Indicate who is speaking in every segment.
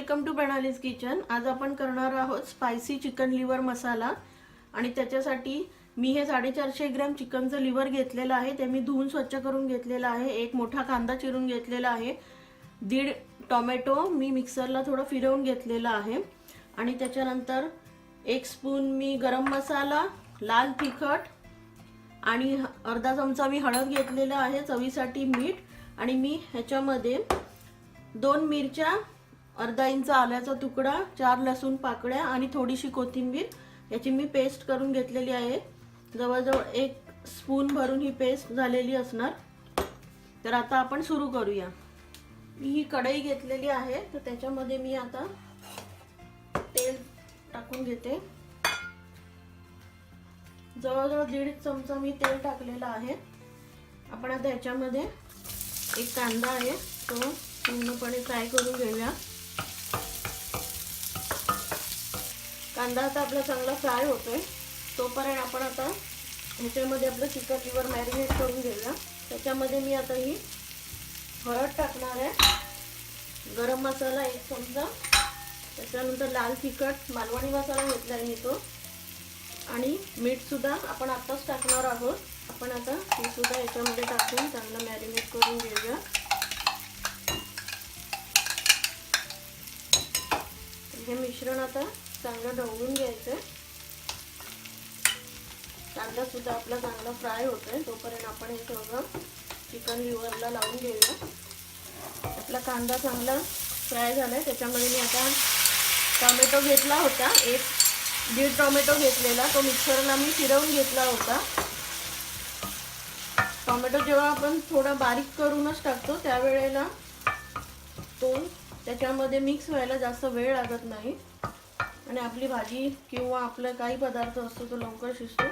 Speaker 1: Welcome to प्रणालीज kitchen. आज आपण करणार आहोत स्पायसी चिकन लिव्हर मसाला आणि त्याच्यासाठी मी हे 450 ग्रॅम चिकनचं लिव्हर घेतलेलं आहे। ते मी धुवून स्वच्छ करून घेतलेला आहे। एक मोठा कांदा चिरून घेतलेला आहे। 1.5 टोमॅटो मी मिक्सरला थोडं फिरवून घेतलेला आहे आणि त्याच्यानंतर 1 स्पून मी गरम मसाला, लाल तिखट आणि अर्धा चमचा मी हळद घेतलेला आहे, चवीसाठी मीठ आणि मी ह्याच्यामध्ये 2 मिरच्या, अर्धा इंच आल्याचा तुकडा, 4 लसूण पाकळ्या आणि थोडीशी कोथिंबीर याची मी पेस्ट करून घेतलेली आहे। जवळजवळ 1 स्पून भरून ही पेस्ट झालेली असणार। तर आता आपण सुरू करूया। मी ही कढई घेतलेली आहे, तर त्याच्यामध्ये मी आता तेल टाकून घेते। जवळजवळ 1.5 चमचा मी तेल टाकलेला आहे। आपण आता याच्यामध्ये एक कांदा आहे तो पूर्णपणे फ्राय करून घेऊया। कांदा आता आपला चांगला फ्राय होतोय, तोपर्यंत आपण आता ह्याच्यामध्ये आपलं चिकन लिव्हर मॅरिनेट करून घेऊया। त्याच्यामध्ये मी आता ही हळद टाकणार आहे, गरम मसाला 1 चमचा, त्याच्यानंतर लाल तिखट मालवणी मसाला घेतला आहे तो, आणि मीठ सुद्धा आपण आत्ताच टाकणार आहोत। आपण आता हे सुद्धा याच्यामध्ये टाकून चांगलं मॅरिनेट करून घेऊया। हे मिश्रण आता चांगलं ढवळून घ्यायचं। कांदा सुद्धा आपला चांगला फ्राय होतोय, तोपर्यंत आपण हे सगळं चिकन लिव्हरला लावून घेऊया। आपला कांदा चांगला फ्राय झालाय, त्याच्यामध्ये मी आता टोमॅटो घेतला होता, 1.5 टोमॅटो घेतलेला, तो मिक्सरला मी फिरवून घेतला होता। टोमॅटो जेव्हा आपण थोडा बारीक करूनच टाकतो त्यावेळेला तो त्याच्यामध्ये मिक्स व्हायला जास्त वेळ लागत नाही आणि आपली भाजी किंवा आपला काही पदार्थ असतो तो लवकर शिजतो।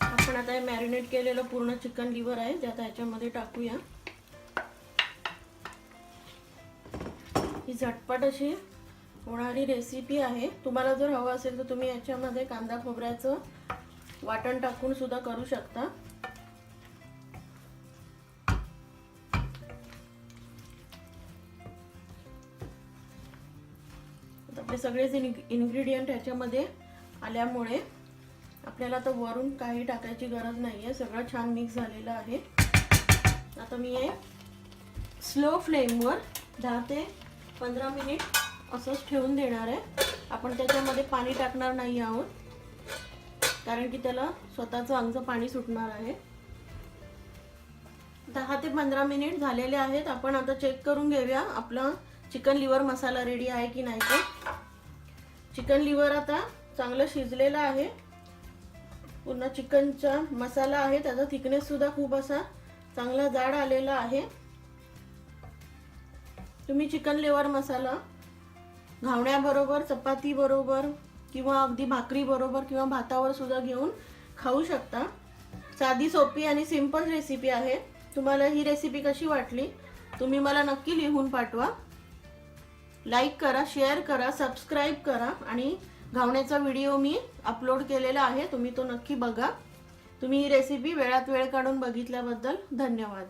Speaker 1: आपण आता हे मॅरिनेट केलेलं पूर्ण चिकन लिव्हर आहे ते आता ह्याच्यामध्ये टाकूया। ही झटपट अशी होणारी रेसिपी आहे। तुम्हाला जर हवं असेल तर तुम्ही याच्यामध्ये कांदा खोबऱ्याचं वाटण टाकून सुद्धा करू शकता। आपले सगळेच इन्ग्रेडियंट ह्याच्यामध्ये आल्यामुळे आपल्याला तर वरून काही टाकायची गरज नाहीये, सगळं छान मिक्स झालेलं आहे। आता मी हे स्लो फ्लेमवर 10 ते 15 मिनिट असंच ठेवून देणार आहे। आपण त्याच्यामध्ये पाणी टाकणार नाही आहोत, कारण की त्याला स्वतःचं अंगचं पाणी सुटणार आहे। 10 ते 15 मिनिट झालेले आहेत। आपण आता चेक करून घेऊया आपला चिकन लिव्हर मसाला रेडी आहे की नाही ते। चिकन लिव्हर आता चांगलं शिजलेलं आहे। पूर्ण चिकनचा मसाला आहे, त्याचा थिकनेस सुद्धा खूप असा चांगला जाड आलेला आहे। तुम्ही चिकन लिव्हर मसाला घावण्याबरोबर, चपाती बरोबर किंवा अगदी भाकरी बरोबर किंवा भातावर सुद्धा घेऊन खाऊ शकता। साधी, सोपी आणि सिंपल रेसिपी आहे। तुम्हाला ही रेसिपी कशी वाटली तुम्ही मला नक्की लिहून पाठवा। लाईक करा, शेअर करा, सबस्क्राईब करा आणि घावण्याचा व्हिडिओ मी अपलोड केलेला आहे, तुम्ही तो नक्की बघा। तुम्ही ही रेसिपी वेळात वेळ काढून बघितल्याबद्दल धन्यवाद।